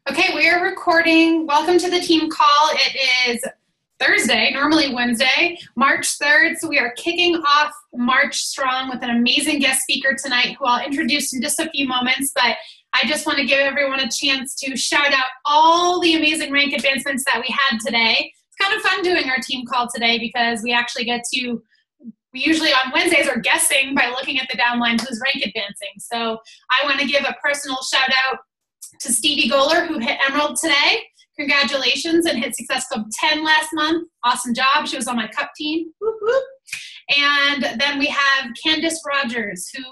Okay, we are recording. Welcome to the team call. It is Thursday, normally Wednesday, March 3rd. So we are kicking off March strong with an amazing guest speaker tonight who I'll introduce in just a few moments. But I just want to give everyone a chance to shout out all the amazing rank advancements that we had today. It's kind of fun doing our team call today because we actually get to, we usually on Wednesdays are guessing by looking at the downline who's rank advancing. So I want to give a personal shout out to Stevie Goler, who hit Emerald today. Congratulations, and hit Success Club 10 last month. Awesome job. She was on my cup team. Whoop, whoop. And then we have Candace Rogers, who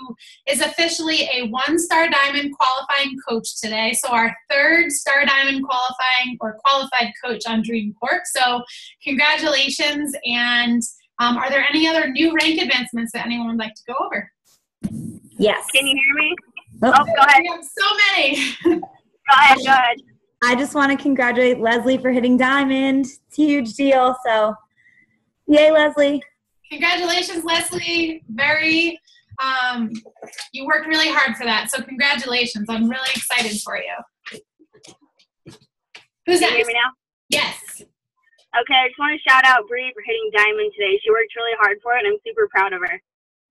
is officially a one-star diamond qualifying coach today. So our third star diamond qualifying or qualified coach on Dream Corp. So congratulations. And are there any other new rank advancements that anyone would like to go over? Yes. Can you hear me? Oh, go ahead. We have so many. Go ahead. I just want to congratulate Leslie for hitting diamond. It's a huge deal. So, yay, Leslie. Congratulations, Leslie. You worked really hard for that. So congratulations. I'm really excited for you. Who's Can you next? hear me now? Yes. Okay, I just want to shout out Bree for hitting diamond today. She worked really hard for it, and I'm super proud of her.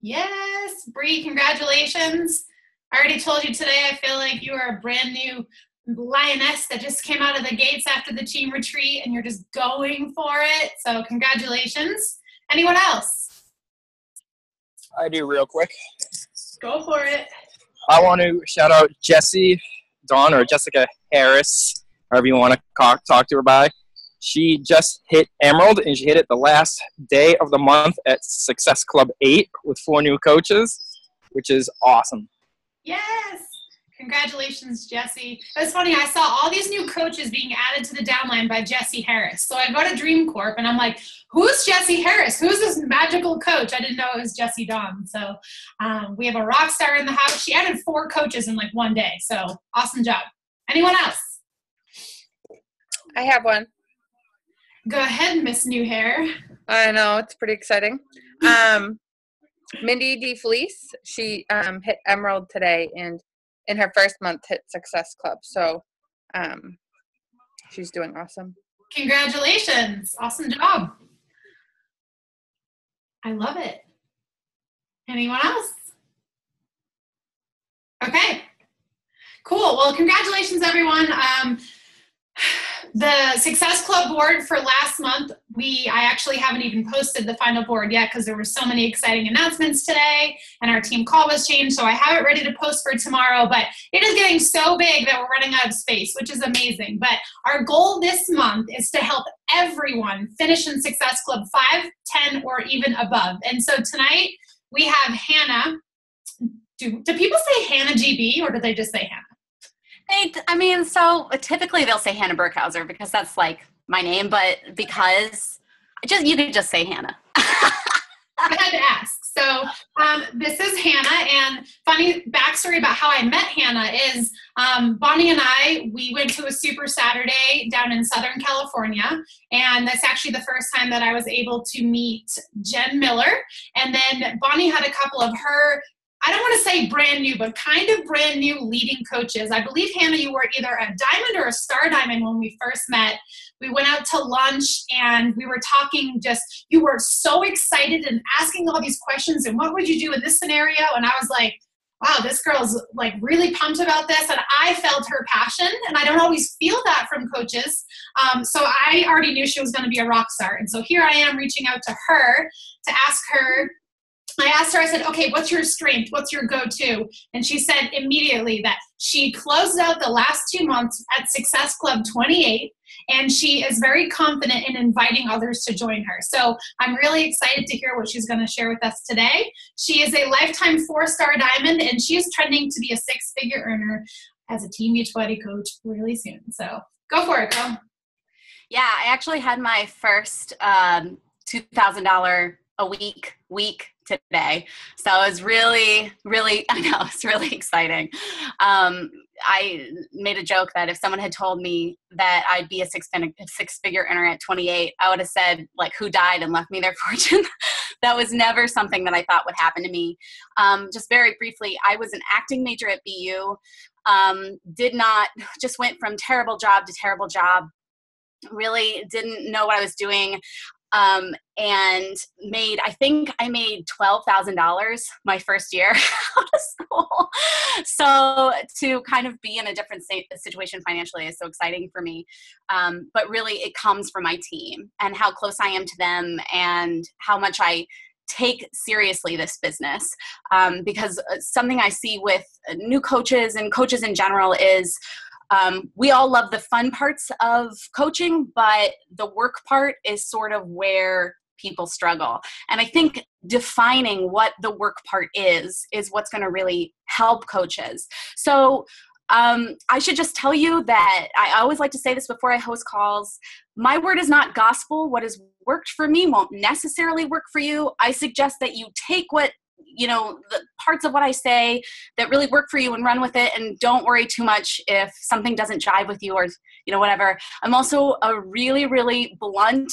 Yes, Bree, congratulations. I already told you today I feel like you are a brand new lioness that just came out of the gates after the team retreat and you're just going for it. So congratulations. Anyone else? I do real quick. Go for it. I want to shout out Jessie Dawn or Jessica Harris, however you want to talk to her by. She just hit Emerald, and she hit it the last day of the month at Success Club 8 with 4 new coaches, which is awesome. Yes. Congratulations, Jessie. It was funny. I saw all these new coaches being added to the downline by Jessie Harris. So I go to Dream Corp and I'm like, who's Jessie Harris? Who's this magical coach? I didn't know it was Jessie Dawn. So we have a rock star in the house. She added 4 coaches in like one day. So awesome job. Anyone else? I have one. Go ahead, Miss New Hair. I know, it's pretty exciting. Mindy DeFelice, she hit Emerald today and in her first month hit Success Club. So she's doing awesome. Congratulations. Awesome job. I love it. Anyone else? Okay. Cool. Well, congratulations, everyone. The Success Club board for last month, I actually haven't even posted the final board yet because there were so many exciting announcements today and our team call was changed, so I have it ready to post for tomorrow, but it is getting so big that we're running out of space, which is amazing. But our goal this month is to help everyone finish in Success Club 5, 10, or even above. And so tonight we have Hannah. Do people say Hannah GB or do they just say Hannah? So typically they'll say Hannah Burkhauser because that's like my name, but because you could just say Hannah. I had to ask. So this is Hannah, and funny backstory about how I met Hannah is Bonnie and we went to a Super Saturday down in Southern California, and that's actually the first time that I was able to meet Jen Miller. And then Bonnie had a couple of her, I don't want to say brand new, but kind of brand new leading coaches. I believe, Hannah, you were either a diamond or a star diamond when we first met. We went out to lunch and we were talking you were so excited and asking all these questions and what would you do in this scenario? And I was like, wow, this girl's like really pumped about this. And I felt her passion, and I don't always feel that from coaches. So I already knew she was going to be a rock star. And so here I am reaching out to her to ask her. I asked her, I said, okay, what's your strength? What's your go-to? And she said immediately that she closed out the last 2 months at Success Club 28, and she is very confident in inviting others to join her. So I'm really excited to hear what she's going to share with us today. She is a lifetime 4-star diamond, and she is trending to be a 6-figure earner as a Team Beachbody coach really soon. So go for it, girl. Yeah, I actually had my first $2,000 a week today. So it was really, I know, it's really exciting. I made a joke that if someone had told me that I'd be a six-figure earner at 28, I would have said, like, who died and left me their fortune? That was never something that I thought would happen to me. Just very briefly, I was an acting major at BU. Just went from terrible job to terrible job. Really didn't know what I was doing. And I think I made $12,000 my first year out of school. So to kind of be in a different situation financially is so exciting for me. But really it comes from my team and how close I am to them and how much I take seriously this business. Because something I see with new coaches and coaches in general is we all love the fun parts of coaching, but the work part is sort of where people struggle. And I think defining what the work part is what's going to really help coaches. So I should just tell you that I always like to say this before I host calls. My word is not gospel. What has worked for me won't necessarily work for you. I suggest that you take the parts of what I say that really work for you and run with it, and don't worry too much if something doesn't jive with you or, whatever. I'm also a really, really blunt,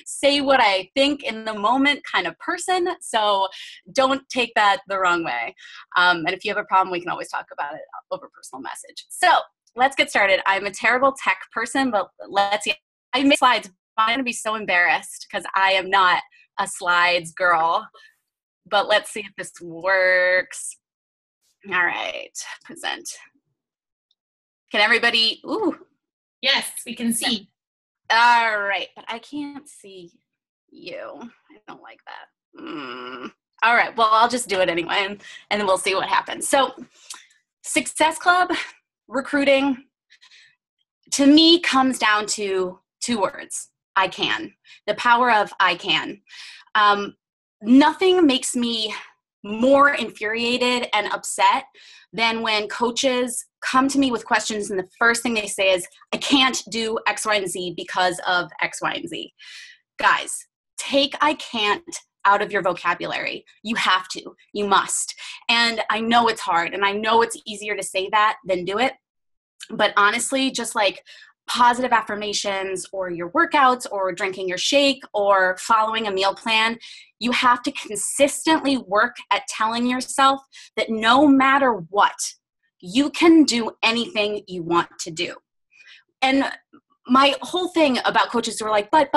say what I think in the moment kind of person. So don't take that the wrong way. And if you have a problem, we can always talk about it over personal message. So let's get started. I'm a terrible tech person, but let's see. I make slides. I'm going to be so embarrassed because I am not a slides girl, but let's see if this works. All right, present. Can everybody, ooh. Yes, we can see. All right, but I can't see you. I don't like that. All right, well, I'll just do it anyway, and then we'll see what happens. So Success Club recruiting, to me, comes down to 2 words. I can. The power of I can. Nothing makes me more infuriated and upset than when coaches come to me with questions and the first thing they say is, I can't do X, Y, and Z because of X, Y, and Z. Guys, take I can't out of your vocabulary. You have to. You must. And I know it's hard, and I know it's easier to say that than do it. But honestly, just like positive affirmations or your workouts or drinking your shake or following a meal plan, you have to consistently work at telling yourself that no matter what, you can do anything you want to do. And my whole thing about coaches who are like, but,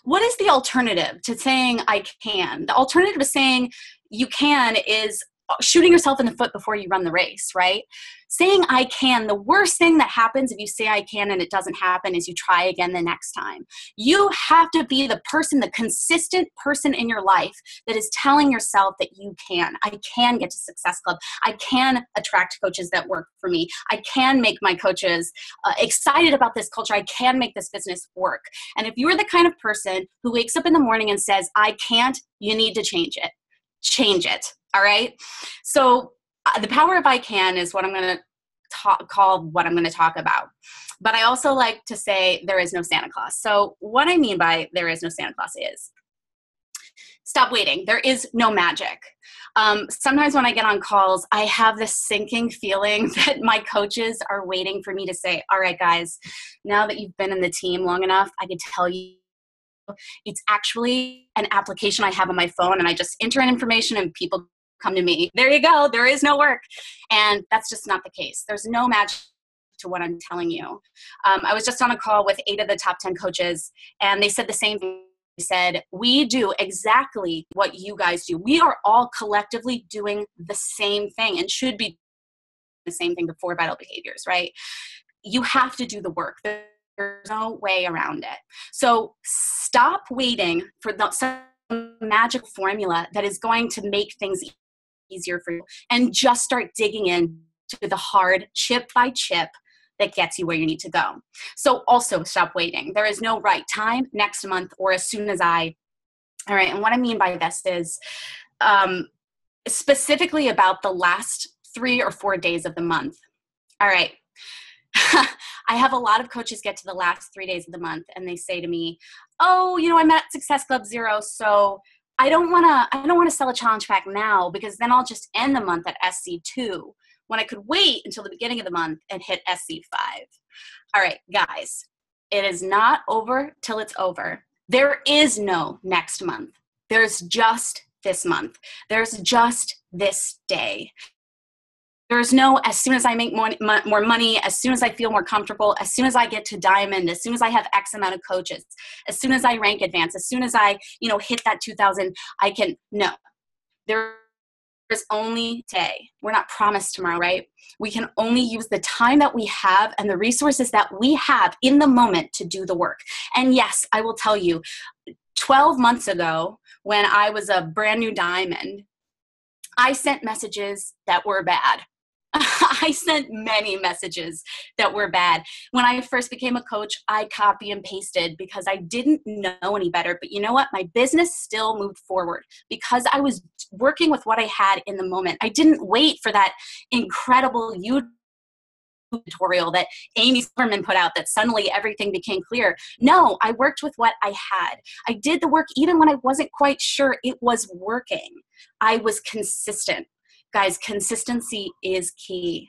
what is the alternative to saying I can? The alternative to saying you can is shooting yourself in the foot before you run the race, right? Saying I can, the worst thing that happens if you say I can and it doesn't happen is you try again the next time. You have to be the consistent person in your life that is telling yourself that you can. I can get to Success Club. I can attract coaches that work for me. I can make my coaches excited about this culture. I can make this business work. And if you are the kind of person who wakes up in the morning and says, I can't, you need to change it. Change it. All right. So the power of I can is what I'm going to call what I'm going to talk about. But I also like to say there is no Santa Claus. So what I mean by there is no Santa Claus is stop waiting. There is no magic. Sometimes when I get on calls, I have this sinking feeling that my coaches are waiting for me to say, all right, guys, now that you've been in the team long enough, I can tell you it's actually an application I have on my phone, and I just enter in information and people come to me. There you go. There is no work. And that's just not the case. There's no magic to what I'm telling you. I was just on a call with 8 of the top 10 coaches, and they said the same thing. They said, we do exactly what you guys do. We are all collectively doing the same thing and should be the same thing before vital behaviors, right? You have to do the work. There's no way around it. So stop waiting for some magic formula that is going to make things easier for you, and just start digging in to the hard chip by chip that gets you where you need to go. So also stop waiting. There is no right time, next month or as soon as all right. And what I mean by this is specifically about the last 3 or 4 days of the month. All right. I have a lot of coaches get to the last 3 days of the month and they say to me, oh, I'm at Success Club 0. So I don't want to sell a challenge pack now because then I'll just end the month at SC2 when I could wait until the beginning of the month and hit SC5. All right, guys, it is not over till it's over. There is no next month. There's just this month. There's just this day. There's no, as soon as I make more money, as soon as I feel more comfortable, as soon as I get to diamond, as soon as I have X amount of coaches, as soon as I rank advance, as soon as I, hit that 2,000, no. There is only today. We're not promised tomorrow, right? We can only use the time that we have and the resources that we have in the moment to do the work. And yes, I will tell you, 12 months ago, when I was a brand new diamond, I sent messages that were bad. I sent many messages that were bad. When I first became a coach, I copy and pasted because I didn't know any better. But you know what? My business still moved forward because I was working with what I had in the moment. I didn't wait for that incredible YouTube tutorial that Amy Silverman put out that suddenly everything became clear. No, I worked with what I had. I did the work even when I wasn't quite sure it was working. I was consistent. Guys, consistency is key.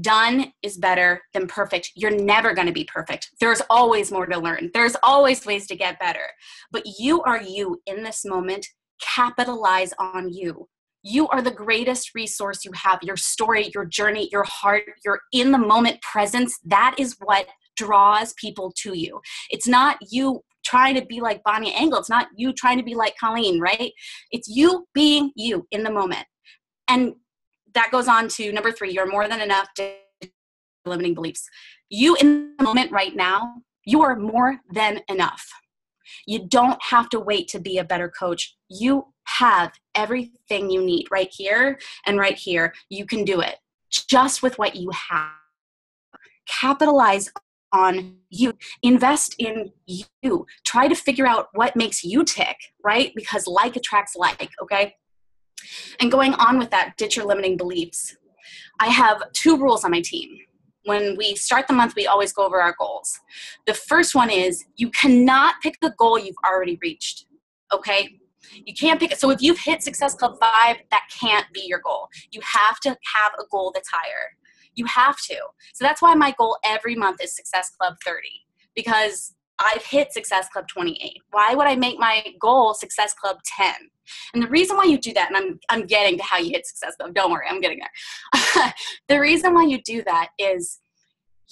Done is better than perfect. You're never going to be perfect. There's always more to learn. There's always ways to get better. But you are you in this moment. Capitalize on you. You are the greatest resource you have. Your story, your journey, your heart, your in the moment presence. That is what draws people to you. It's not you trying to be like Bonnie Engel. It's not you trying to be like Colleen, right? It's you being you in the moment. And that goes on to number 3, you're more than enough to limiting beliefs. You in the moment right now, you are more than enough. You don't have to wait to be a better coach. You have everything you need right here and right here. You can do it just with what you have. Capitalize on you. Invest in you. Try to figure out what makes you tick, right? Because like attracts like, okay? And going on with that, ditch your limiting beliefs. I have 2 rules on my team. When we start the month, we always go over our goals. The first one is you cannot pick the goal you've already reached, okay? You can't pick it. So if you've hit Success Club 5, that can't be your goal. You have to have a goal that's higher. You have to. So that's why my goal every month is Success Club 30, because I've hit Success Club 28. Why would I make my goal Success Club 10? And the reason why you do that, and I'm getting to how you hit Success Club, don't worry, I'm getting there. The reason why you do that is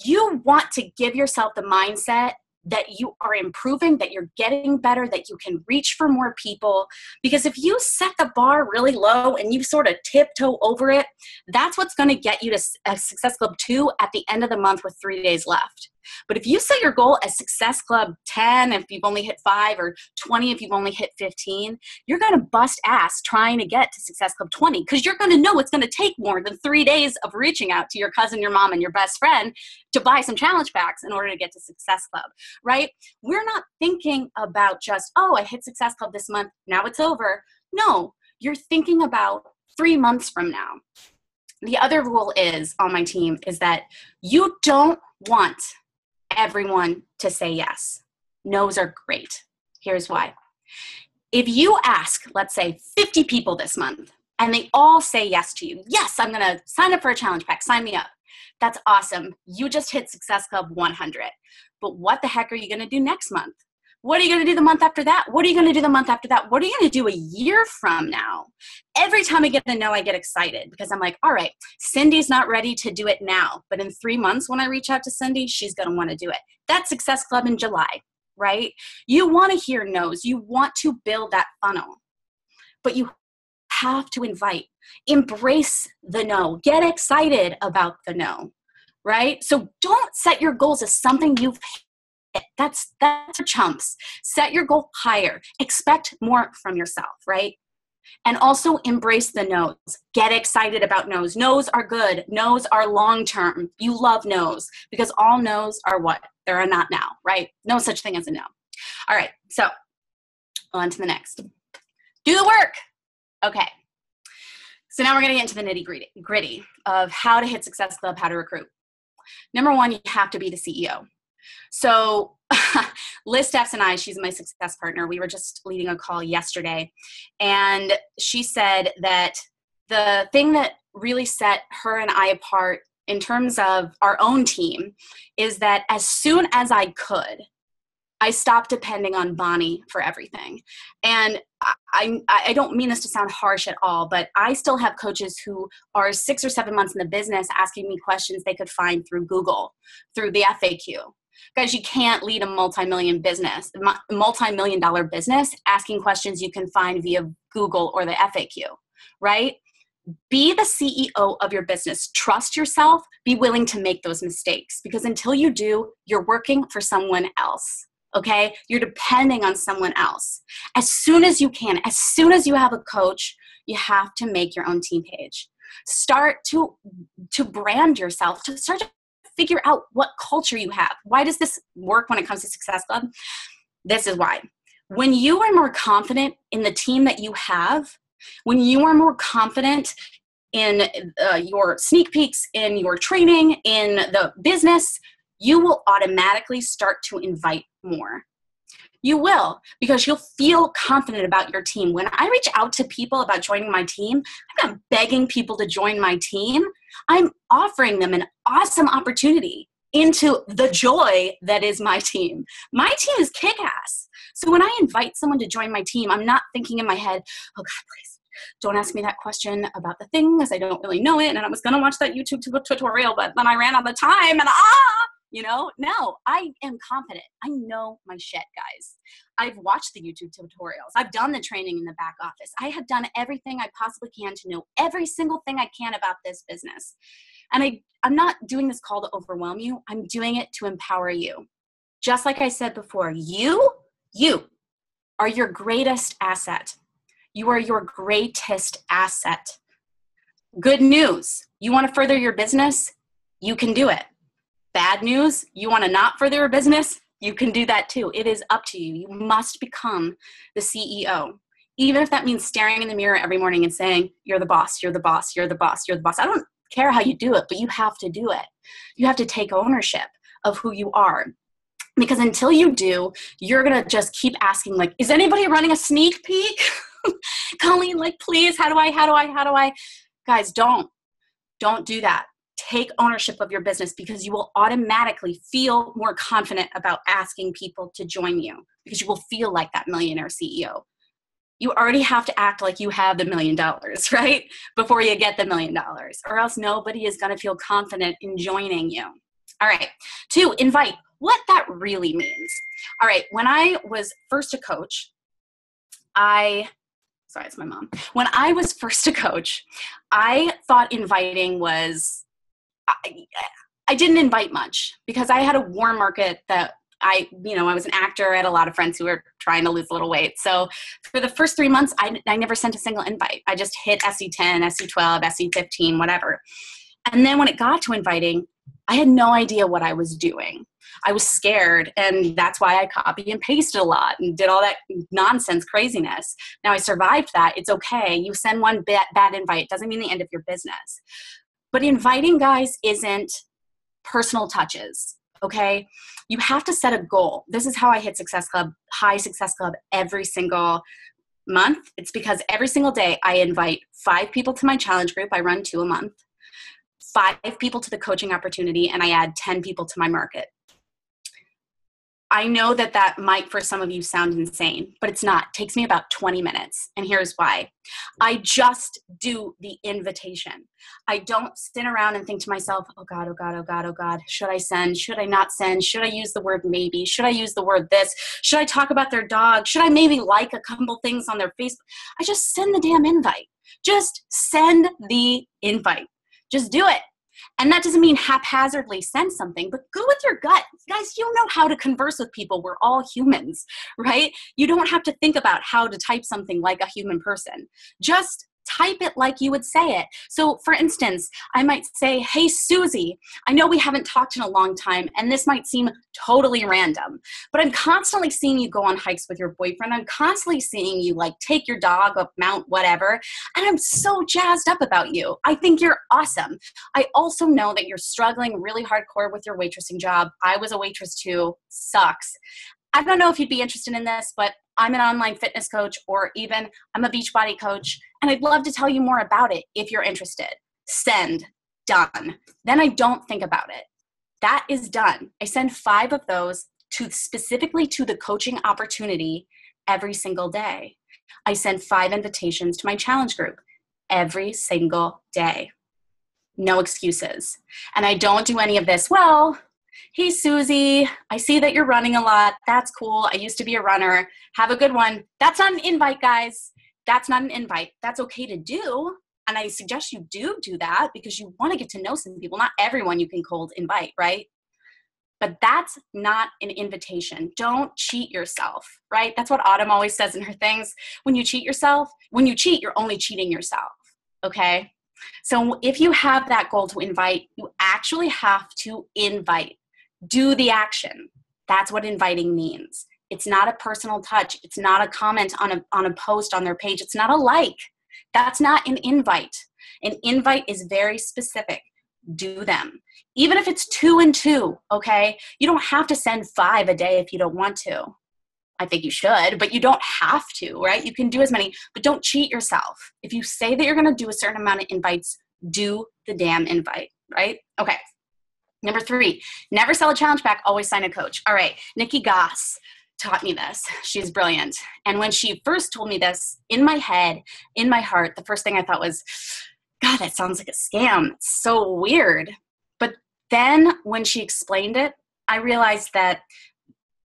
you want to give yourself the mindset that you are improving, that you're getting better, that you can reach for more people. Because if you set the bar really low and you sort of tiptoe over it, that's what's going to get you to Success Club 2 at the end of the month with 3 days left. But if you set your goal as Success Club 10, if you've only hit 5, or 20 if you've only hit 15, you're going to bust ass trying to get to Success Club 20 because you're going to know it's going to take more than 3 days of reaching out to your cousin, your mom, and your best friend to buy some challenge packs in order to get to Success Club, right? We're not thinking about just, oh, I hit Success Club this month, now it's over. No, you're thinking about 3 months from now. The other rule is on my team is that you don't want everyone to say yes. No's are great. Here's why. If you ask, let's say 50 people this month, and they all say yes to you, yes, I'm going to sign up for a challenge pack, sign me up. That's awesome. You just hit Success Club 100. But what the heck are you going to do next month? What are you going to do the month after that? What are you going to do the month after that? What are you going to do a year from now? Every time I get a no, I get excited because I'm like, all right, Cindy's not ready to do it now. But in 3 months when I reach out to Cindy, she's going to want to do it. That's Success Club in July, right? You want to hear no's. You want to build that funnel. But you have to invite. Embrace the no. Get excited about the no, right? So don't set your goals as something you've That's for chumps. Set your goal higher. Expect more from yourself, right? And also embrace the no's. Get excited about no's. No's are good. No's are long-term. You love no's because all no's are what? They're a not now, right? No such thing as a no. All right, so on to the next. Do the work. Okay. So now we're going to get into the nitty-gritty of how to hit Success Club, how to recruit. Number 1, you have to be the CEO. So Liz Steffs and I, she's my success partner, we were just leading a call yesterday, and she said that the thing that really set her and I apart in terms of our own team is that as soon as I could, I stopped depending on Bonnie for everything. And I don't mean this to sound harsh at all, but I still have coaches who are 6 or 7 months in the business asking me questions they could find through Google, through the FAQ. Guys, you can't lead a multi-million dollar business asking questions you can find via Google or the FAQ, right? Be the CEO of your business. Trust yourself. Be willing to make those mistakes, because until you do, you're working for someone else. Okay? You're depending on someone else. As soon as you can, as soon as you have a coach, you have to make your own team page. Start to brand yourself, to start to figure out what culture you have. Why does this work when it comes to Success Club? This is why. When you are more confident in the team that you have, when you are more confident in your sneak peeks, in your training, in the business, you will automatically start to invite more. You will, because you'll feel confident about your team. When I reach out to people about joining my team, I'm not begging people to join my team. I'm offering them an awesome opportunity into the joy that is my team. My team is kick-ass. So when I invite someone to join my team, I'm not thinking in my head, oh God, please don't ask me that question about the thing because I don't really know it. And I was going to watch that YouTube tutorial, but then I ran out of time and no, I am confident. I know my shit, guys. I've watched the YouTube tutorials. I've done the training in the back office. I have done everything I possibly can to know every single thing I can about this business. And I'm not doing this call to overwhelm you. I'm doing it to empower you. Just like I said before, you are your greatest asset. You are your greatest asset. Good news. You want to further your business? You can do it. Bad news, you want to not further your business? You can do that too. It is up to you. You must become the CEO. Even if that means staring in the mirror every morning and saying, you're the boss, you're the boss, you're the boss, you're the boss. I don't care how you do it, but you have to do it. You have to take ownership of who you are. Because until you do, you're going to just keep asking, like, is anybody running a sneak peek? Colleen, like, please, how do I? Guys, don't do that. Take ownership of your business, because you will automatically feel more confident about asking people to join you, because you will feel like that millionaire CEO. You already have to act like you have the $1 million, right? Before you get the $1 million, or else nobody is going to feel confident in joining you. All right. 2, invite. What that really means. All right. When I was first a coach, sorry, it's my mom. When I was first a coach, I thought inviting was, I didn't invite much, because I had a warm market that I was an actor. I had a lot of friends who were trying to lose a little weight. So for the first 3 months, I never sent a single invite. I just hit SE10, SE12, SE15, whatever. And then when it got to inviting, I had no idea what I was doing. I was scared, and that's why I copy and pasted a lot and did all that nonsense craziness. Now I survived that. It's okay. You send one bad invite. Doesn't mean the end of your business. But inviting, guys, isn't personal touches, okay? You have to set a goal. This is how I hit high Success Club every single month. It's because every single day I invite 5 people to my challenge group. I run 2 a month. 5 people to the coaching opportunity, and I add 10 people to my market. I know that might for some of you sound insane, but it's not. It takes me about 20 minutes. And here's why. I just do the invitation. I don't sit around and think to myself, oh God, oh God, oh God, oh God. Should I send? Should I not send? Should I use the word maybe? Should I use the word this? Should I talk about their dog? Should I maybe like a couple things on their Facebook? I just send the damn invite. Just send the invite. Just do it. And that doesn't mean haphazardly send something, but go with your gut. Guys, you know how to converse with people. We're all humans, right? You don't have to think about how to type something like a human person. Just type it like you would say it. So for instance, I might say, hey, Susie, I know we haven't talked in a long time, and this might seem totally random, but I'm constantly seeing you go on hikes with your boyfriend. I'm constantly seeing you like take your dog up Mount whatever, and I'm so jazzed up about you. I think you're awesome. I also know that you're struggling really hardcore with your waitressing job. I was a waitress too. Sucks. I don't know if you'd be interested in this, but I'm an online fitness coach, or even I'm a Beachbody coach, and I'd love to tell you more about it if you're interested. Send. Done. Then I don't think about it. That is done. I send 5 of those. specifically to the coaching opportunity every single day. I send 5 invitations to my challenge group every single day. No excuses. And I don't do any of this, well, hey, Susie, I see that you're running a lot. That's cool. I used to be a runner. Have a good one. That's not an invite, guys. That's not an invite. That's okay to do. And I suggest you do that because you want to get to know some people. Not everyone you can cold invite, right? But that's not an invitation. Don't cheat yourself, right? That's what Autumn always says in her things. When you cheat, you're only cheating yourself, okay? So if you have that goal to invite, you actually have to invite. Do the action. That's what inviting means. It's not a personal touch. It's not a comment on a post on their page. It's not a like. That's not an invite. An invite is very specific. Do them. Even if it's 2 and 2, okay? You don't have to send 5 a day if you don't want to. I think you should, but you don't have to, right? You can do as many, but don't cheat yourself. If you say that you're going to do a certain amount of invites, do the damn invite, right? Okay. Number 3, never sell a challenge pack, always sign a coach. All right, Nikki Goss taught me this. She's brilliant. And when she first told me this, in my head, in my heart, the first thing I thought was, God, that sounds like a scam. It's so weird. But then when she explained it, I realized that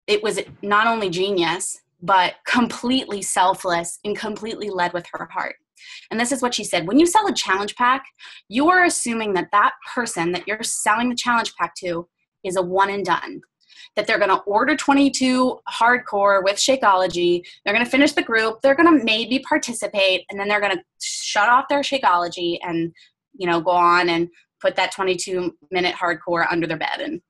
it was not only genius, but completely selfless and completely led with her heart. And this is what she said. When you sell a challenge pack, you are assuming that that person that you're selling the challenge pack to is a one and done. That they're going to order 22 hardcore with Shakeology. They're going to finish the group. They're going to maybe participate. And then they're going to shut off their Shakeology and, go on and put that 22-minute hardcore under their bed.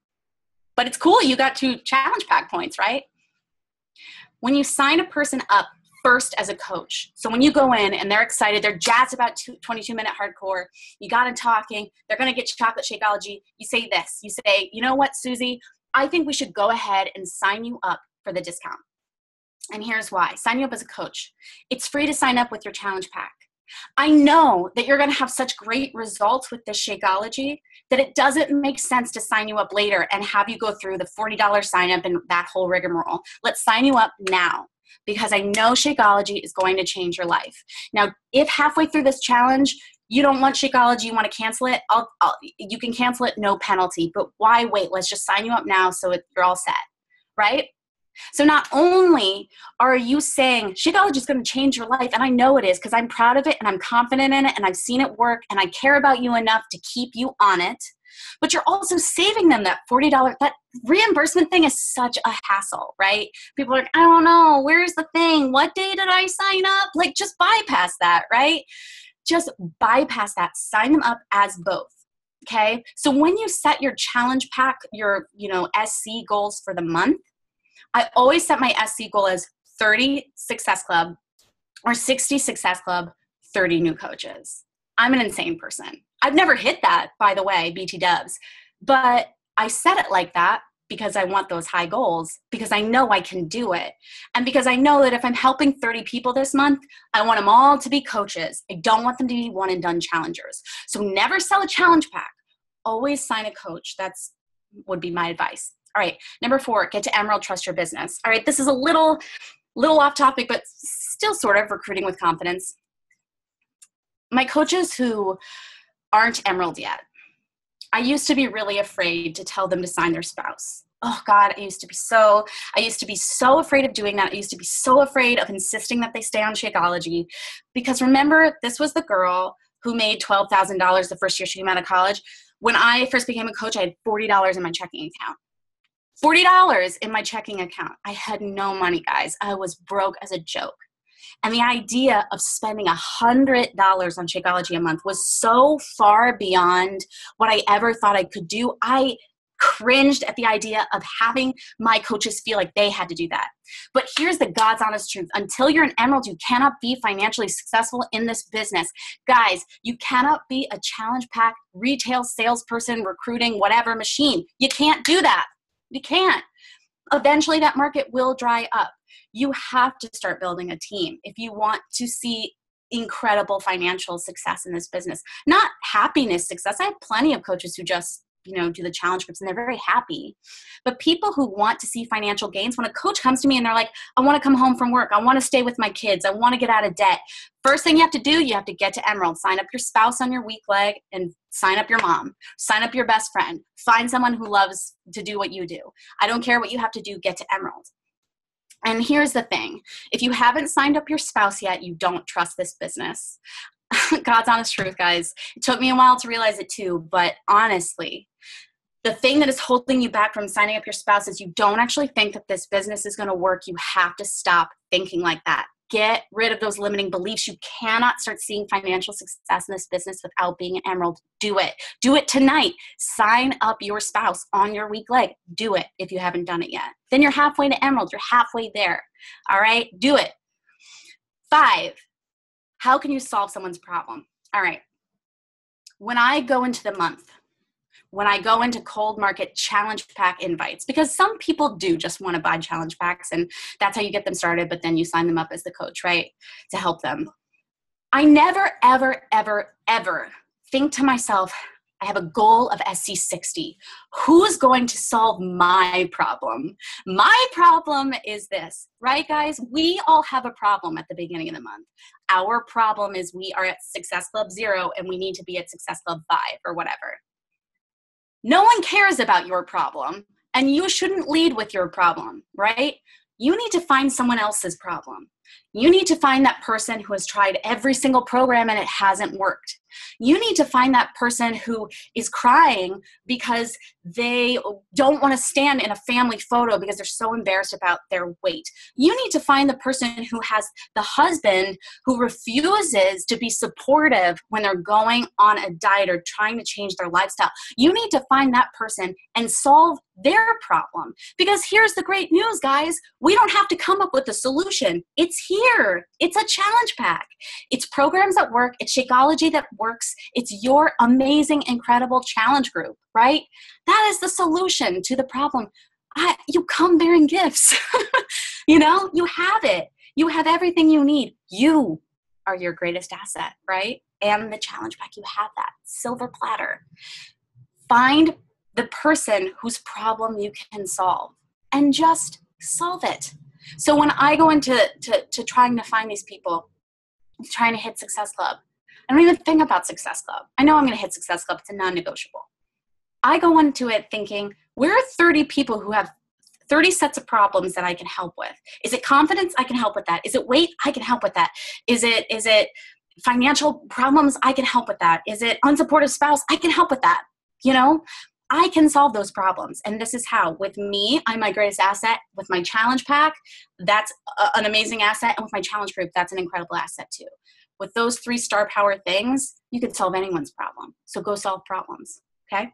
But it's cool. You got 2 challenge pack points, right? When you sign a person up first as a coach, so when you go in and they're excited, they're jazzed about 22-minute hardcore, you got them talking, they're going to get chocolate Shakeology, you say this. You say, you know what, Susie? I think we should go ahead and sign you up for the discount. And here's why. Sign you up as a coach. It's free to sign up with your challenge pack. I know that you're going to have such great results with this Shakeology that it doesn't make sense to sign you up later and have you go through the $40 sign up and that whole rigmarole. Let's sign you up now because I know Shakeology is going to change your life. Now, if halfway through this challenge, you don't want Shakeology, you want to cancel it, you can cancel it, no penalty. But why wait? Let's just sign you up now so you're all set, right? So not only are you saying Shakeology is going to change your life, and I know it is because I'm proud of it and I'm confident in it and I've seen it work and I care about you enough to keep you on it, but you're also saving them that $40. That reimbursement thing is such a hassle, right? People are like, I don't know, where's the thing? What day did I sign up? Like, just bypass that, right? Just bypass that. Sign them up as both. Okay. So when you set your challenge pack, your, SC goals for the month, I always set my SC goal as 30 Success Club or 60 Success Club, 30 new coaches. I'm an insane person. I've never hit that, by the way, BT dubs, but I set it like that because I want those high goals, because I know I can do it. And because I know that if I'm helping 30 people this month, I want them all to be coaches. I don't want them to be one and done challengers. So never sell a challenge pack. Always sign a coach. That's would be my advice. All right. Number 4, get to Emerald, trust your business. All right. This is a little off topic, but still sort of recruiting with confidence. My coaches who aren't Emerald yet, I used to be really afraid to tell them to sign their spouse. Oh God, I used to be so afraid of doing that. I used to be so afraid of insisting that they stay on Shakeology because remember, this was the girl who made $12,000 the first year she came out of college. When I first became a coach, I had $40 in my checking account. $40 in my checking account. I had no money, guys. I was broke as a joke. And the idea of spending $100 on Shakeology a month was so far beyond what I ever thought I could do. I cringed at the idea of having my coaches feel like they had to do that. But here's the God's honest truth. Until you're an Emerald, you cannot be financially successful in this business. Guys, you cannot be a challenge pack, retail salesperson, recruiting, whatever machine. You can't do that. You can't. Eventually that market will dry up. You have to start building a team if you want to see incredible financial success in this business. Not happiness success. I have plenty of coaches who just do the challenge groups, and they're very happy. But people who want to see financial gains, when a coach comes to me and they're like, I want to come home from work, I want to stay with my kids, I want to get out of debt. First thing you have to do, you have to get to Emerald. Sign up your spouse on your weak leg and sign up your mom. Sign up your best friend. Find someone who loves to do what you do. I don't care what you have to do, get to Emerald. And here's the thing. If you haven't signed up your spouse yet, you don't trust this business. God's honest truth, guys. It took me a while to realize it too, but honestly, the thing that is holding you back from signing up your spouse is you don't actually think that this business is going to work. You have to stop thinking like that. Get rid of those limiting beliefs. You cannot start seeing financial success in this business without being an Emerald. Do it. Do it tonight. Sign up your spouse on your weak leg. Do it if you haven't done it yet. Then you're halfway to Emerald. You're halfway there. All right? Do it. 5, how can you solve someone's problem? All right. When I go into the month, when I go into cold market challenge pack invites, because some people do just want to buy challenge packs and that's how you get them started, but then you sign them up as the coach, right? To help them. I never, ever, ever, ever think to myself, I have a goal of SC60. Who's going to solve my problem? My problem is this, right, guys? We all have a problem at the beginning of the month. Our problem is we are at Success Club 0 and we need to be at Success Club 5 or whatever. No one cares about your problem, and you shouldn't lead with your problem, right? You need to find someone else's problem. You need to find that person who has tried every single program and it hasn't worked. You need to find that person who is crying because they don't want to stand in a family photo because they're so embarrassed about their weight. You need to find the person who has the husband who refuses to be supportive when they're going on a diet or trying to change their lifestyle. You need to find that person and solve their problem. Because here's the great news, guys. We don't have to come up with a solution. It's here. It's a challenge pack. It's programs that work. It's Shakeology that works. It's your amazing, incredible challenge group, right? That is the solution to the problem. You come bearing gifts. You have it. You have everything you need. You are your greatest asset, right? And the challenge pack, you have that silver platter. Find the person whose problem you can solve and just solve it. So when I go into trying to find these people, trying to hit Success Club, I don't even think about Success Club. I know I'm going to hit Success Club. It's a non-negotiable. I go into it thinking, where are 30 people who have 30 sets of problems that I can help with? Is it confidence? I can help with that. Is it weight? I can help with that. Is it financial problems? I can help with that. Is it unsupportive spouse? I can help with that. I can solve those problems. And this is how. With me, I'm my greatest asset. With my challenge pack, that's an amazing asset. And with my challenge group, that's an incredible asset too. With those 3 star power things, you can solve anyone's problem. So go solve problems, okay?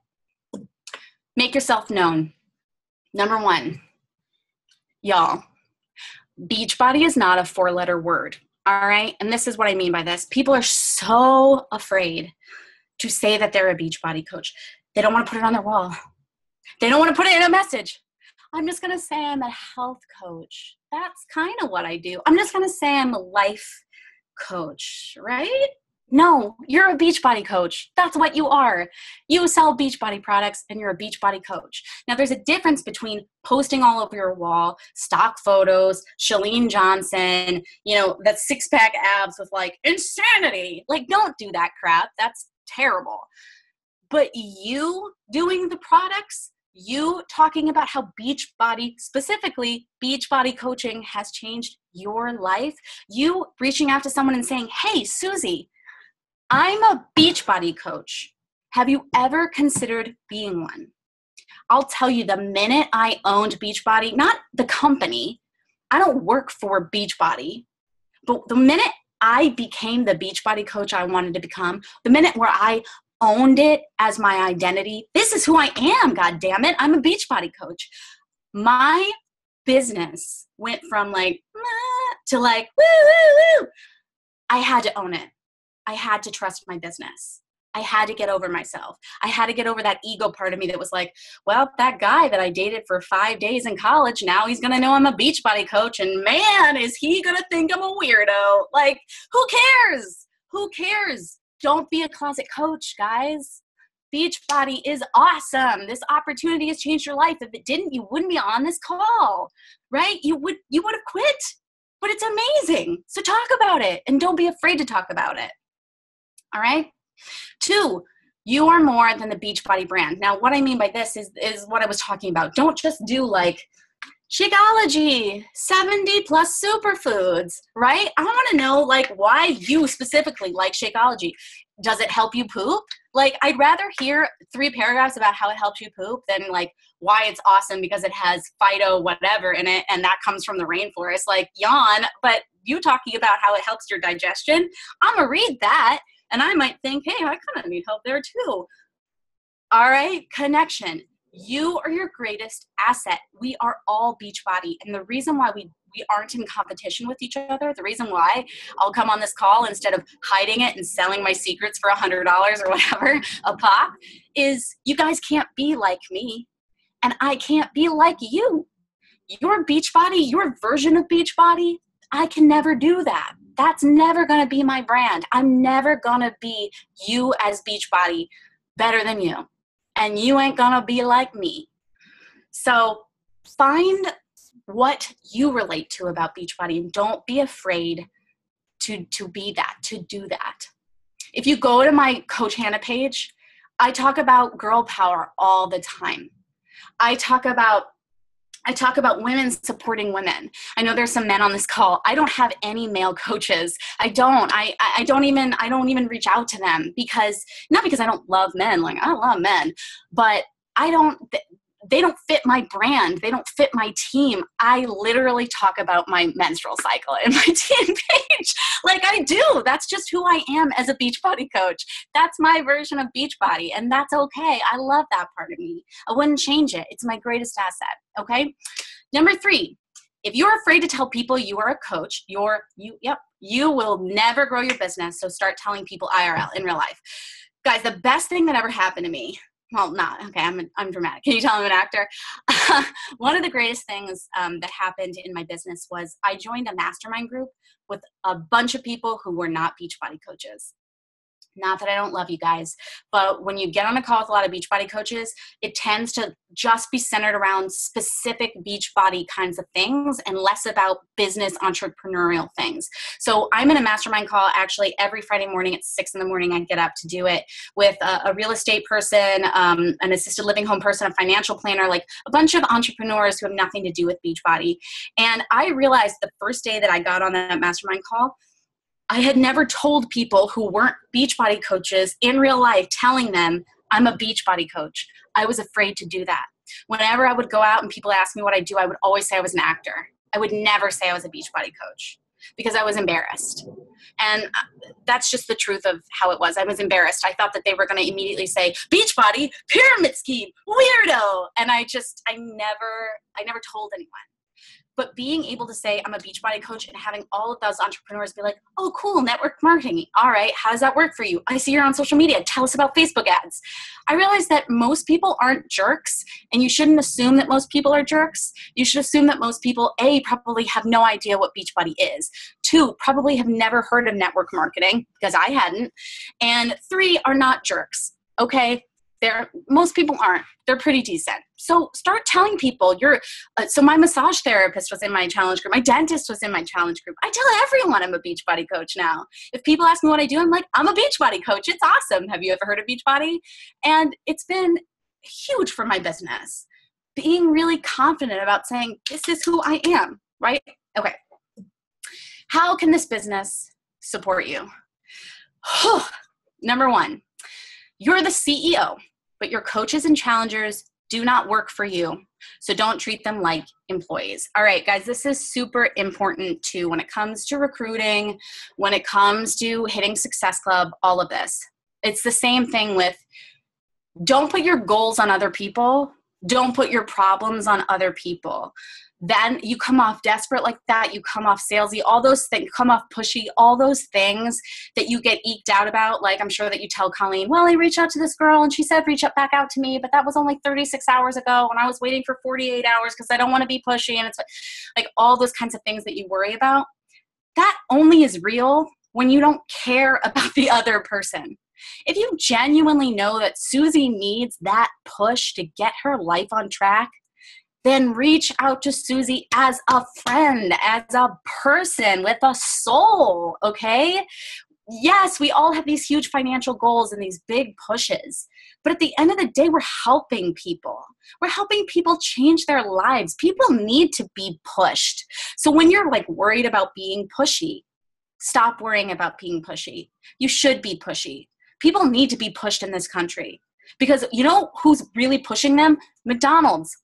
Make yourself known. Number 1, y'all, Beachbody is not a 4-letter word, all right? And this is what I mean by this. People are so afraid to say that they're a Beachbody coach. They don't want to put it on their wall. They don't want to put it in a message. I'm just going to say I'm a health coach. That's kind of what I do. I'm just going to say I'm a life coach, right? No, you're a Beachbody coach. That's what you are. You sell Beachbody products and you're a Beachbody coach. Now, there's a difference between posting all over your wall, stock photos, Chalene Johnson, that 6-pack abs with insanity. Don't do that crap. That's terrible. But you doing the products, you talking about how Beachbody, specifically Beachbody coaching, has changed your life, you reaching out to someone and saying, hey, Susie, I'm a Beachbody coach. Have you ever considered being one? I'll tell you, the minute I owned Beachbody, not the company, I don't work for Beachbody, but the minute I became the Beachbody coach I wanted to become, the minute where I owned it as my identity. This is who I am, God damn it. I'm a Beachbody coach. My business went from to woo, woo, woo. I had to own it. I had to trust my business. I had to get over myself. I had to get over that ego part of me that was like, well, that guy that I dated for 5 days in college, now he's going to know I'm a Beachbody coach. And man, is he going to think I'm a weirdo? Who cares? Who cares? Don't be a closet coach, guys. Beachbody is awesome. This opportunity has changed your life. If it didn't, you wouldn't be on this call, right? You would have quit, but it's amazing. So talk about it and don't be afraid to talk about it. All right. 2, you are more than the Beachbody brand. Now, what I mean by this is what I was talking about. Don't just do like Shakeology, 70 plus superfoods, right? I want to know like why you specifically like Shakeology. Does it help you poop? Like, I'd rather hear 3 paragraphs about how it helps you poop than like why it's awesome because it has phyto whatever in it and that comes from the rainforest. Like, yawn, but you talking about how it helps your digestion, I'm gonna read that and I might think, hey, I kind of need help there too. All right, connection. You are your greatest asset. We are all Beachbody. And the reason why we aren't in competition with each other, the reason why I'll come on this call instead of hiding it and selling my secrets for $100 or whatever a pop, is you guys can't be like me and I can't be like you. Your Beachbody, your version of Beachbody, I can never do that. That's never going to be my brand. I'm never going to be you as Beachbody better than you. And you ain't gonna be like me. So find what you relate to about Beachbody and don't be afraid to be that, to do that. If you go to my Coach Hannah page, I talk about girl power all the time. I talk about women supporting women. I know there's some men on this call. I don't have any male coaches. I don't even reach out to them because, not because I don't love men, like I love men, but they don't fit my brand. They don't fit my team. I literally talk about my menstrual cycle in my team page. Like I do. That's just who I am as a Beachbody coach. That's my version of Beachbody, and that's okay. I love that part of me. I wouldn't change it. It's my greatest asset. Okay. Number 3, if you're afraid to tell people you are a coach, you will never grow your business. So start telling people IRL in real life. Guys, the best thing that ever happened to me, well, not, okay, I'm dramatic. Can you tell I'm an actor? One of the greatest things that happened in my business was I joined a mastermind group with a bunch of people who were not Beachbody coaches. Not that I don't love you guys, but when you get on a call with a lot of Beachbody coaches, it tends to just be centered around specific Beachbody kinds of things and less about business entrepreneurial things. So I'm in a mastermind call actually every Friday morning at 6 in the morning. I get up to do it with a real estate person, an assisted living home person, a financial planner, like a bunch of entrepreneurs who have nothing to do with Beachbody. And I realized the first day that I got on that mastermind call, I had never told people who weren't Beachbody coaches in real life, telling them I'm a Beachbody coach. I was afraid to do that. Whenever I would go out and people ask me what I do, I would always say I was an actor. I would never say I was a Beachbody coach because I was embarrassed. And that's just the truth of how it was. I was embarrassed. I thought that they were going to immediately say, Beachbody, pyramid scheme, weirdo. And I never told anyone. But being able to say I'm a Beachbody coach and having all of those entrepreneurs be like, oh, cool, network marketing. All right, how does that work for you? I see you're on social media. Tell us about Facebook ads. I realized that most people aren't jerks, and you shouldn't assume that most people are jerks. You should assume that most people, A, probably have no idea what Beachbody is. 2, probably have never heard of network marketing, because I hadn't. And 3, are not jerks, okay? Most people aren't. They're pretty decent. So start telling people so my massage therapist was in my challenge group. My dentist was in my challenge group. I tell everyone I'm a Beachbody coach now. If people ask me what I do, I'm like, I'm a Beachbody coach. It's awesome. Have you ever heard of Beachbody? And it's been huge for my business. Being really confident about saying, this is who I am, right? Okay. How can this business support you? Number 1. You're the CEO, but your coaches and challengers do not work for you. So don't treat them like employees. All right, guys, this is super important too when it comes to recruiting, when it comes to hitting Success Club, all of this. It's the same thing with don't put your goals on other people. Don't put your problems on other people. Then you come off desperate like that. You come off salesy, all those things, come off pushy, all those things that you get eked out about. Like I'm sure that you tell Colleen, well, I reached out to this girl and she said, back out to me, but that was only 36 hours ago and I was waiting for 48 hours because I don't want to be pushy. And it's like all those kinds of things that you worry about. That only is real when you don't care about the other person. If you genuinely know that Susie needs that push to get her life on track, then reach out to Susie as a friend, as a person with a soul, okay? Yes, we all have these huge financial goals and these big pushes, but at the end of the day, we're helping people. We're helping people change their lives. People need to be pushed. So when you're like worried about being pushy, stop worrying about being pushy. You should be pushy. People need to be pushed in this country because you know who's really pushing them? McDonald's,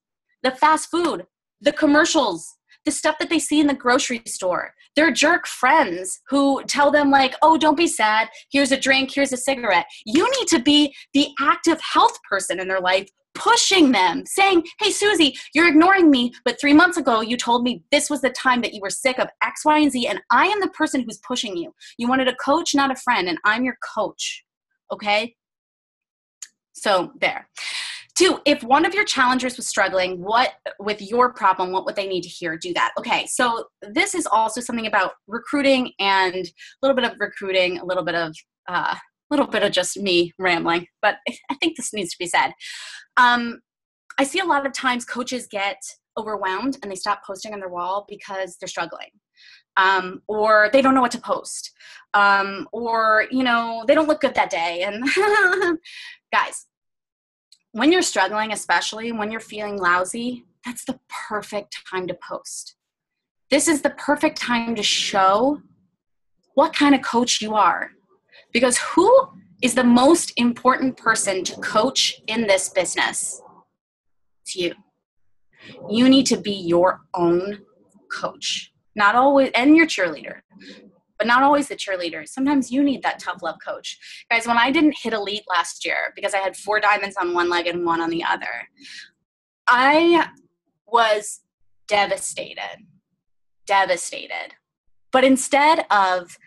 the fast food, the commercials, the stuff that they see in the grocery store. Their jerk friends who tell them like, oh, don't be sad. Here's a drink. Here's a cigarette. You need to be the active health person in their life, pushing them, saying, hey, Susie, you're ignoring me, but 3 months ago you told me this was the time that you were sick of X, Y, and Z, and I am the person who's pushing you. You wanted a coach, not a friend, and I'm your coach, okay? So there. 2, if one of your challengers was struggling with your problem, what would they need to hear? Do that. Okay, so this is also something about recruiting and a little bit of recruiting, a little bit of just me rambling, but I think this needs to be said. I see a lot of times coaches get overwhelmed and they stop posting on their wall because they're struggling. Or they don't know what to post. Or, you know, they don't look good that day. And guys, when you're struggling, especially when you're feeling lousy, that's the perfect time to post. This is the perfect time to show what kind of coach you are. Because who is the most important person to coach in this business? It's you. You need to be your own coach. Not always, and your cheerleader, but not always the cheerleader. Sometimes you need that tough love coach. Guys, when I didn't hit elite last year because I had 4 diamonds on one leg and 1 on the other, I was devastated. But instead of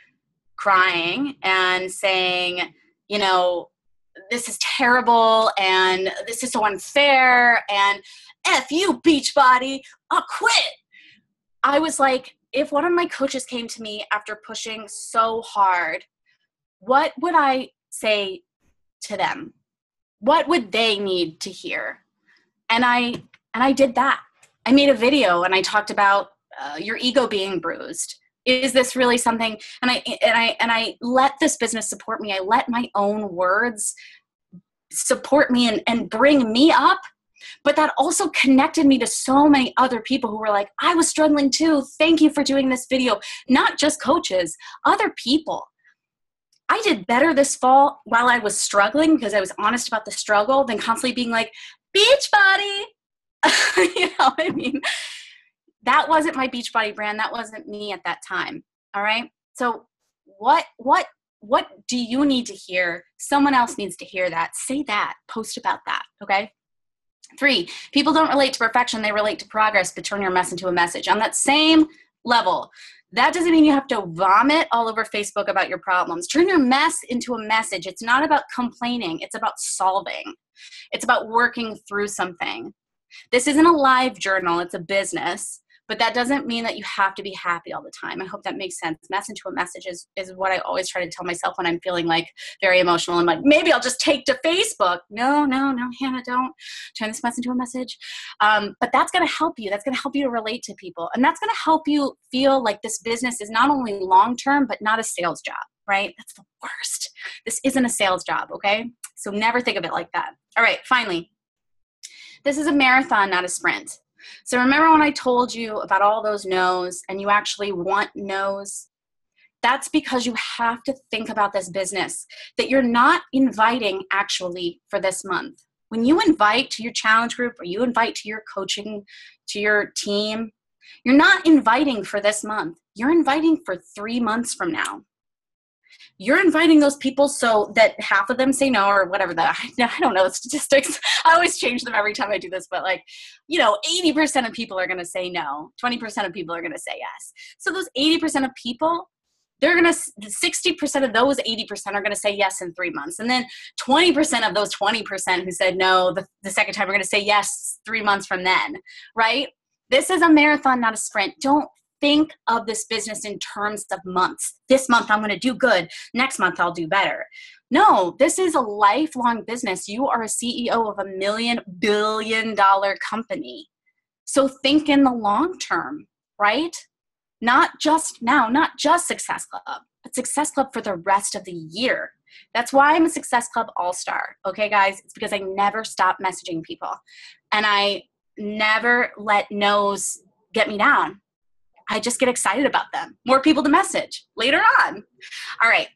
crying and saying, you know, this is terrible and this is so unfair and F you, Beachbody, I'll quit. I was like, if one of my coaches came to me after pushing so hard, what would I say to them? What would they need to hear? And I did that. I made a video and I talked about your ego being bruised. Is this really something? And I let this business support me. I let my own words support me and bring me up. But that also connected me to so many other people who were like, I was struggling too. Thank you for doing this video. Not just coaches, other people. I did better this fall while I was struggling because I was honest about the struggle than constantly being like, Beachbody. You know what I mean? That wasn't my Beachbody brand. That wasn't me at that time. All right. So what do you need to hear? Someone else needs to hear that. Say that. Post about that. Okay. 3, people don't relate to perfection. They relate to progress, but turn your mess into a message. On that same level, that doesn't mean you have to vomit all over Facebook about your problems. Turn your mess into a message. It's not about complaining. It's about solving. It's about working through something. This isn't a live journal. It's a business. But that doesn't mean that you have to be happy all the time. I hope that makes sense. Mess into a message is what I always try to tell myself when I'm feeling like very emotional. I'm like, maybe I'll just take to Facebook. No, Hannah, don't turn this mess into a message. But that's going to help you. That's going to help you to relate to people. And that's going to help you feel like this business is not only long-term, but not a sales job, right? That's the worst. This isn't a sales job, okay? So never think of it like that. All right, finally, this is a marathon, not a sprint. So remember when I told you about all those no's and you actually want no's? That's because you have to think about this business that you're not inviting actually for this month. When you invite to your challenge group or you invite to your coaching, to your team, you're not inviting for this month. You're inviting for 3 months from now. You're inviting those people so that half of them say no or whatever. I don't know the statistics. I always change them every time I do this, but 80% of people are going to say no. 20% of people are going to say yes. So those 80% of people, 60% of those 80% are going to say yes in 3 months. And then 20% of those 20% who said no the second time are going to say yes 3 months from then, right? This is a marathon, not a sprint. Don't think of this business in terms of months. This month I'm going to do good. Next month I'll do better. No, this is a lifelong business. You are a CEO of a billion-dollar company. So think in the long term, right? Not just now, not just Success Club, but Success Club for the rest of the year. That's why I'm a Success Club all-star. Okay, guys? It's because I never stop messaging people. And I never let no's get me down. I just get excited about them. More people to message later on. All right.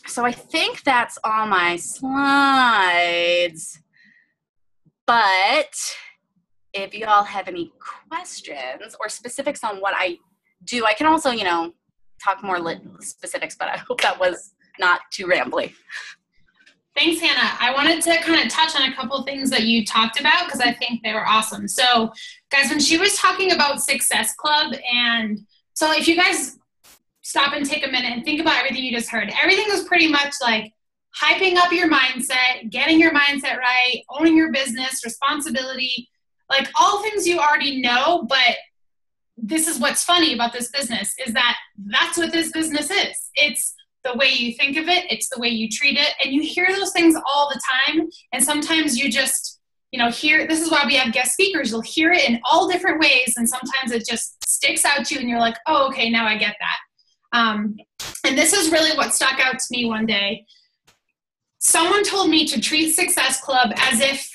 So I think that's all my slides. But if you all have any questions or specifics on what I do, I can also, talk more specifics, but I hope that was not too rambly. Thanks, Hannah. I wanted to kind of touch on a couple things that you talked about because I think they were awesome. So, guys, when she was talking about Success Club, and so if you guys stop and take a minute and think about everything you just heard, everything was pretty much like hyping up your mindset, getting your mindset right, owning your business, responsibility, like all things you already know. But this is what's funny about this business is that that's what this business is. It's the way you think of it. It's the way you treat it. And you hear those things all the time. And sometimes you just, hear, this is why we have guest speakers. You'll hear it in all different ways. And sometimes it just sticks out to you and you're like, oh, okay, now I get that. And this is really what stuck out to me one day. Someone told me to treat Success Club as if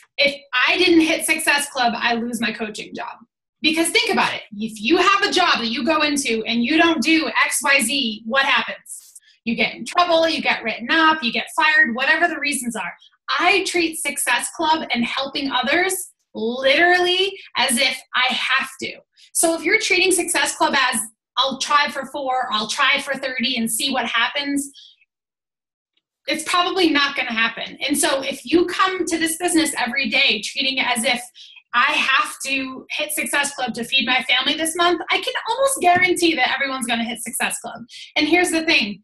I didn't hit Success Club, I lose my coaching job. Because think about it. If you have a job that you go into and you don't do X, Y, Z, what happens? You get in trouble, you get written up, you get fired, whatever the reasons are. I treat Success Club and helping others literally as if I have to. So if you're treating Success Club as I'll try for 4, I'll try for 30 and see what happens, it's probably not going to happen. And so if you come to this business every day treating it as if I have to hit Success Club to feed my family this month, I can almost guarantee that everyone's going to hit Success Club. And here's the thing.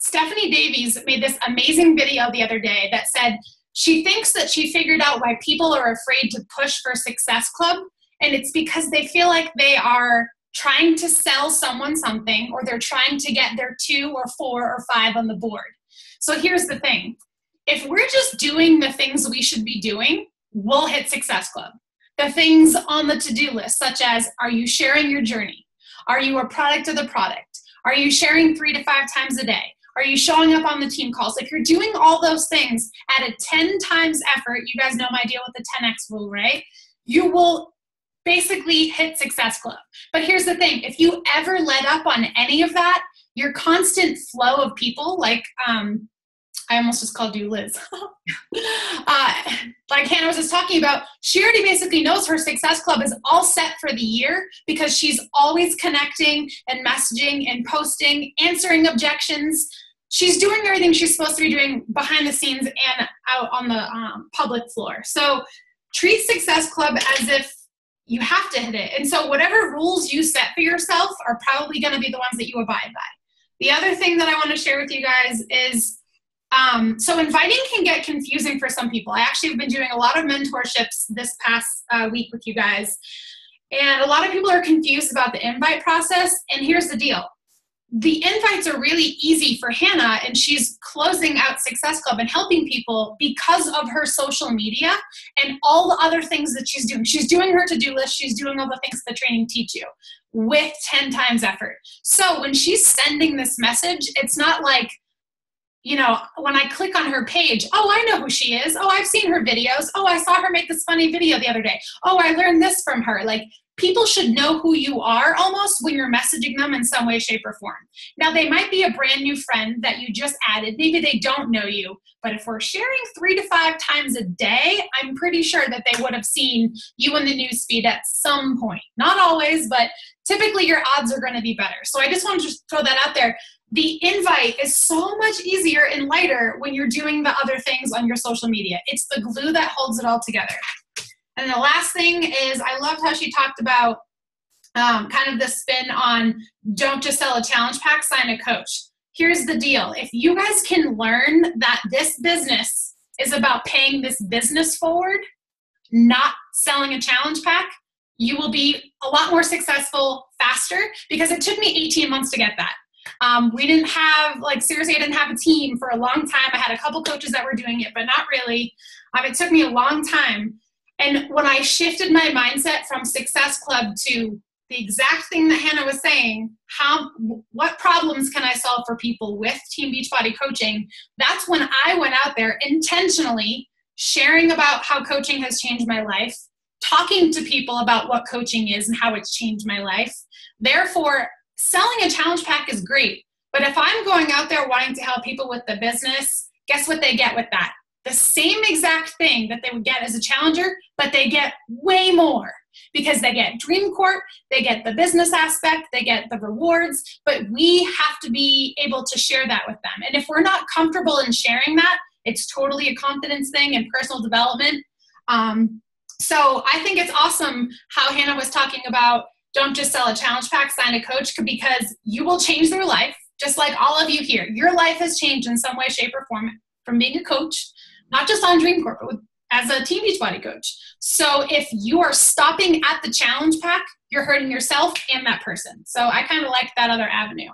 Stephanie Davies made this amazing video the other day that said she thinks that she figured out why people are afraid to push for Success Club. And it's because they feel like they are trying to sell someone something, or they're trying to get their 2 or 4 or 5 on the board. So here's the thing. If we're just doing the things we should be doing, we'll hit Success Club. The things on the to-do list, such as, are you sharing your journey? Are you a product of the product? Are you sharing 3 to 5 times a day? Are you showing up on the team calls? If you're doing all those things at a 10 times effort, you guys know my deal with the 10X rule, right? You will basically hit Success Club. But here's the thing. If you ever let up on any of that, your constant flow of people, like I almost just called you Liz. Like Hannah was just talking about, she already basically knows her Success Club is all set for the year because she's always connecting and messaging and posting, answering objections. She's doing everything she's supposed to be doing behind the scenes and out on the public floor. So treat Success Club as if you have to hit it. And so whatever rules you set for yourself are probably going to be the ones that you abide by. The other thing that I want to share with you guys is, so inviting can get confusing for some people. I actually have been doing a lot of mentorships this past week with you guys. And a lot of people are confused about the invite process. And here's the deal. The invites are really easy for Hannah, and she's closing out Success Club and helping people because of her social media and all the other things that she's doing. She's doing her to-do list. She's doing all the things the training teach you with 10 times effort. So when she's sending this message, it's not like, when I click on her page, oh, I know who she is. Oh, I've seen her videos. Oh, I saw her make this funny video the other day. Oh, I learned this from her. Like, people should know who you are almost when you're messaging them in some way, shape, or form. Now, they might be a brand new friend that you just added. Maybe they don't know you. But if we're sharing 3 to 5 times a day, I'm pretty sure that they would have seen you in the newsfeed at some point. Not always, but typically your odds are going to be better. So I just wanted to throw that out there. The invite is so much easier and lighter when you're doing the other things on your social media. It's the glue that holds it all together. And the last thing is, I loved how she talked about kind of the spin on don't just sell a challenge pack, sign a coach. Here's the deal. If you guys can learn that this business is about paying this business forward, not selling a challenge pack, you will be a lot more successful faster, because it took me 18 months to get that. We didn't have, like, seriously, I didn't have a team for a long time. I had a couple coaches that were doing it, but not really. It took me a long time. And when I shifted my mindset from Success Club to the exact thing that Hannah was saying, what problems can I solve for people with Team Beachbody coaching? That's when I went out there intentionally sharing about how coaching has changed my life, talking to people about what coaching is and how it's changed my life. Therefore, selling a challenge pack is great. But if I'm going out there wanting to help people with the business, guess what they get with that? The same exact thing that they would get as a challenger, but they get way more. Because they get Dream Court, they get the business aspect, they get the rewards, but we have to be able to share that with them. And if we're not comfortable in sharing that, it's totally a confidence thing and personal development. So I think it's awesome how Hannah was talking about don't just sell a challenge pack, sign a coach, because you will change their life, just like all of you here. Your life has changed in some way, shape, or form from being a coach, not just on Dream Court, but as a Team Beachbody coach. So if you are stopping at the challenge pack, you're hurting yourself and that person. So I kind of like that other avenue.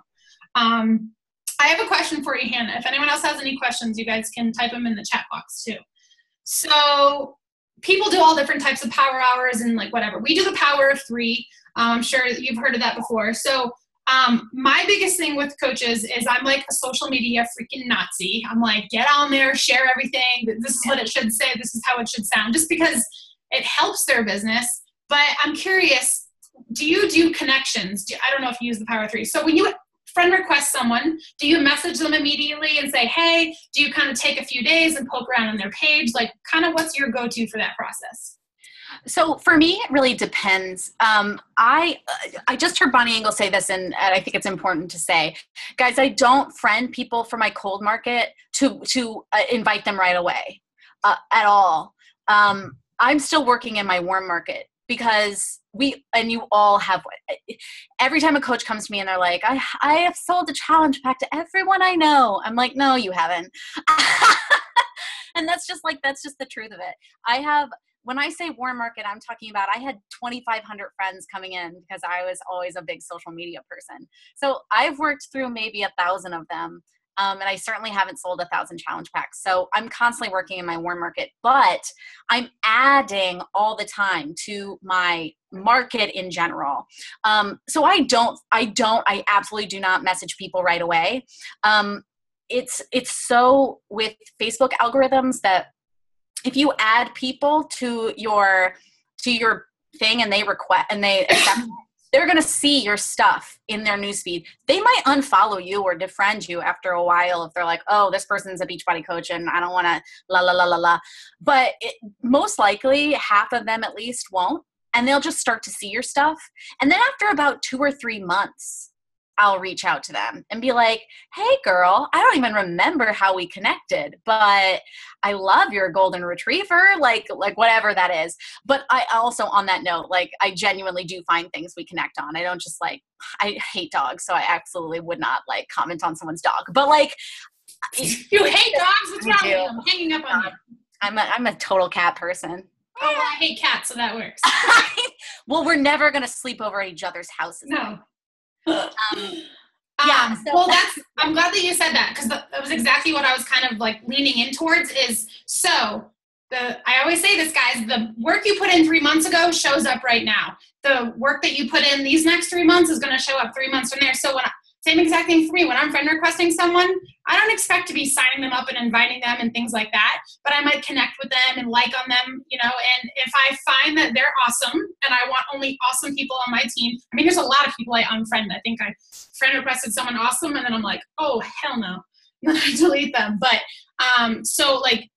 I have a question for you, Hannah. If anyone else has any questions, you guys can type them in the chat box too. So people do all different types of power hours and like whatever. We do the power of 3. I'm sure you've heard of that before. So my biggest thing with coaches is I'm like a social media freaking Nazi. I'm like, get on there, share everything. This is what it should say. This is how it should sound, just because it helps their business. But I'm curious, do you do connections? I don't know if you use the power of 3. So when you friend request someone, do you message them immediately and say, hey, do you kind of take a few days and poke around on their page? Like, kind of what's your go-to for that process? So for me, it really depends. I just heard Bonnie Engel say this, and I think it's important to say, guys, I don't friend people for my cold market to invite them right away at all. I'm still working in my warm market because you all have, every time a coach comes to me and they're like, I have sold a challenge pack to everyone I know. I'm like, no, you haven't. And that's just the truth of it. When I say warm market, I'm talking about I had 2,500 friends coming in because I was always a big social media person. So I've worked through maybe 1,000 of them. And I certainly haven't sold 1,000 challenge packs. So I'm constantly working in my warm market, but I'm adding all the time to my market in general. So I absolutely do not message people right away. It's so with Facebook algorithms that if you add people to your thing and they accept, they're going to see your stuff in their newsfeed. They might unfollow you or defriend you after a while if they're like, oh, this person's a Beachbody coach and I don't want to la la la la la. But most likely half of them at least won't, and they'll just start to see your stuff. And then after about 2 or 3 months, I'll reach out to them and be like, hey girl, I don't even remember how we connected, but I love your golden retriever, like whatever that is. But I also, on that note, like I genuinely do find things we connect on. I don't just I hate dogs, so I absolutely would not comment on someone's dog. But you hate dogs? What's wrong with you? I'm hanging up on you. I'm a total cat person. Oh, well, I hate cats, so that works. Well, we're never going to sleep over at each other's houses. No. Yeah. Well, I'm glad that you said that, because that was exactly what I was kind of leaning in towards I always say this, guys, the work you put in 3 months ago shows up right now. The work that you put in these next 3 months is going to show up 3 months from there. So same exact thing for me. When I'm friend requesting someone, I don't expect to be signing them up and inviting them and things like that, but I might connect with them and like on them, and if I find that they're awesome and I want only awesome people on my team, I mean, there's a lot of people I unfriend. I think I friend requested someone awesome and then I'm like, oh, hell no. And then I delete them. But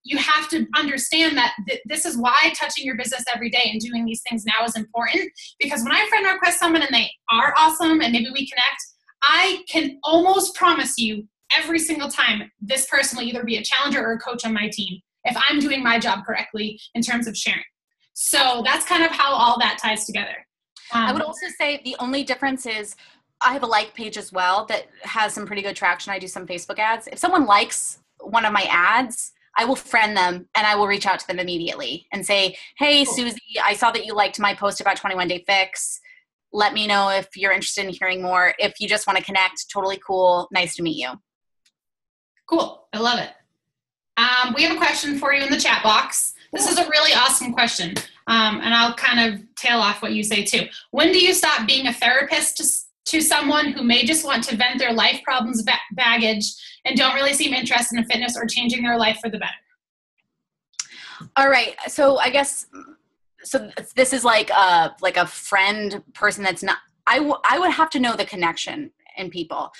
you have to understand that this is why touching your business every day and doing these things now is important, because when I friend request someone and they are awesome and maybe we connect, I can almost promise you every single time this person will either be a challenger or a coach on my team if I'm doing my job correctly in terms of sharing. So that's kind of how all that ties together. I would also say the only difference is I have a like page as well that has some pretty good traction. I do some Facebook ads. If someone likes one of my ads, I will friend them and I will reach out to them immediately and say, hey, Susie, I saw that you liked my post about 21 Day Fix. Let me know if you're interested in hearing more. If you just want to connect, totally cool. Nice to meet you. Cool. I love it. We have a question for you in the chat box. This is a really awesome question, and I'll kind of tail off what you say too. When do you stop being a therapist to someone who may just want to vent their life problems, baggage, and don't really seem interested in fitness or changing their life for the better? All right. So I guess, this is like a friend person that's not, I would have to know the connection in people.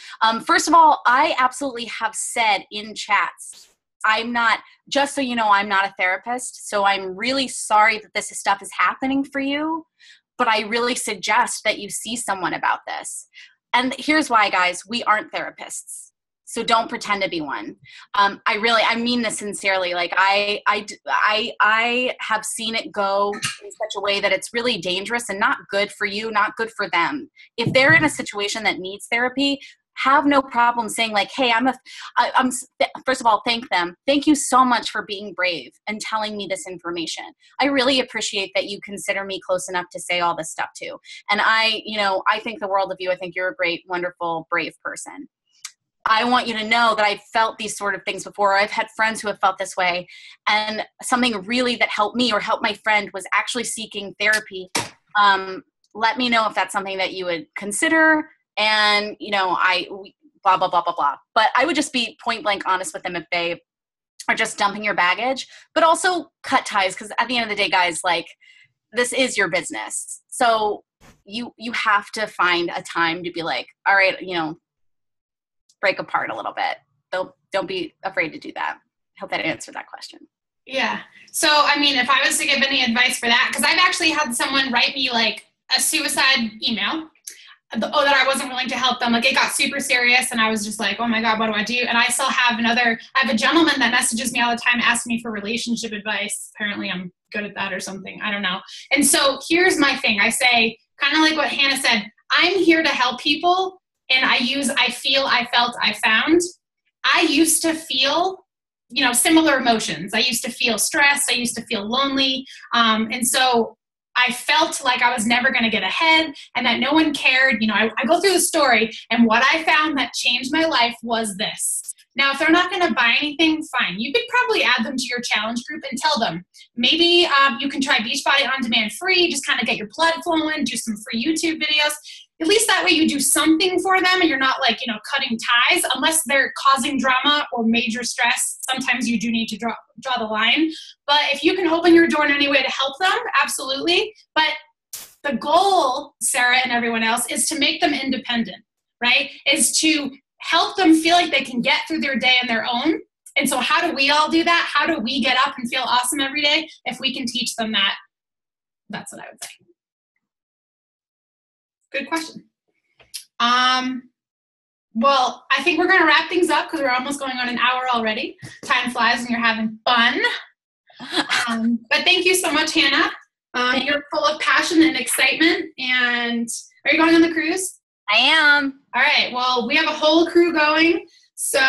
First of all, I absolutely have said in chats, I'm not, just so you know, I'm not a therapist. So I'm really sorry that this stuff is happening for you, but I really suggest that you see someone about this. And here's why, guys, we aren't therapists. So don't pretend to be one. I mean this sincerely. Like I have seen it go in such a way that it's really dangerous and not good for you, not good for them. If they're in a situation that needs therapy, have no problem saying like, hey, first of all, thank them. Thank you so much for being brave and telling me this information. I really appreciate that you consider me close enough to say all this stuff too. And I think the world of you. I think you're a great, wonderful, brave person. I want you to know that I've felt these sort of things before. I've had friends who have felt this way. And something really that helped me or helped my friend was actually seeking therapy. Let me know if that's something that you would consider. And, blah, blah, blah, blah, blah. But I would just be point blank honest with them if they are just dumping your baggage. But also cut ties, because at the end of the day, guys, like, this is your business. So you have to find a time to be like, all right, break apart a little bit. Don't be afraid to do that. Hope that answered that question. Yeah. So, if I was to give any advice for that, because I've actually had someone write me like a suicide email, that I wasn't willing to help them. Like it got super serious and I was just like, oh my God, what do I do? And I still have I have a gentleman that messages me all the time asking me for relationship advice. Apparently I'm good at that or something. I don't know. And so here's my thing. I say, kind of like what Hannah said, I'm here to help people. And I feel, I felt, I found. I used to feel, similar emotions. I used to feel stressed. I used to feel lonely. And so I felt like I was never going to get ahead and that no one cared. I go through the story, and what I found that changed my life was this. Now, if they're not going to buy anything, fine. You could probably add them to your challenge group and tell them. Maybe you can try Beachbody On Demand free, just kind of get your blood flowing, do some free YouTube videos. At least that way you do something for them and you're not like, cutting ties unless they're causing drama or major stress. Sometimes you do need to draw the line. But if you can open your door in any way to help them, absolutely. But the goal, Sarah and everyone else, is to make them independent, right? Is to help them feel like they can get through their day on their own. And so how do we all do that? How do we get up and feel awesome every day? If we can teach them that, that's what I would say. Good question. Well, I think we're going to wrap things up because we're almost going on an hour already. Time flies when you're having fun. But thank you so much, Hannah. You're full of passion and excitement. And are you going on the cruise? I am. All right. Well, we have a whole crew going. So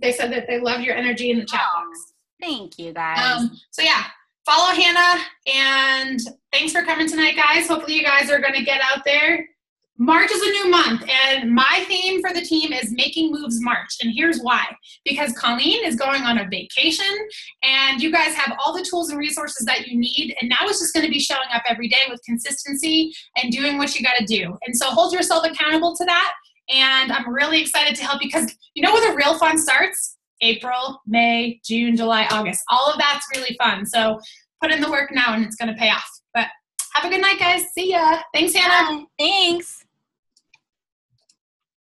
they said that they love your energy in the chat box. Thank you, guys. So yeah, follow Hannah, and thanks for coming tonight, guys. Hopefully you guys are going to get out there. March is a new month, and my theme for the team is Making Moves March, and here's why. Because Colleen is going on a vacation, and you guys have all the tools and resources that you need, and now it's just going to be showing up every day with consistency and doing what you got to do. And so hold yourself accountable to that, and I'm really excited to help you because you know where the real fun starts? April, May, June, July, August. All of that's really fun. So put in the work now, and it's going to pay off. But have a good night, guys. See ya. Thanks, Hannah. Bye. Thanks.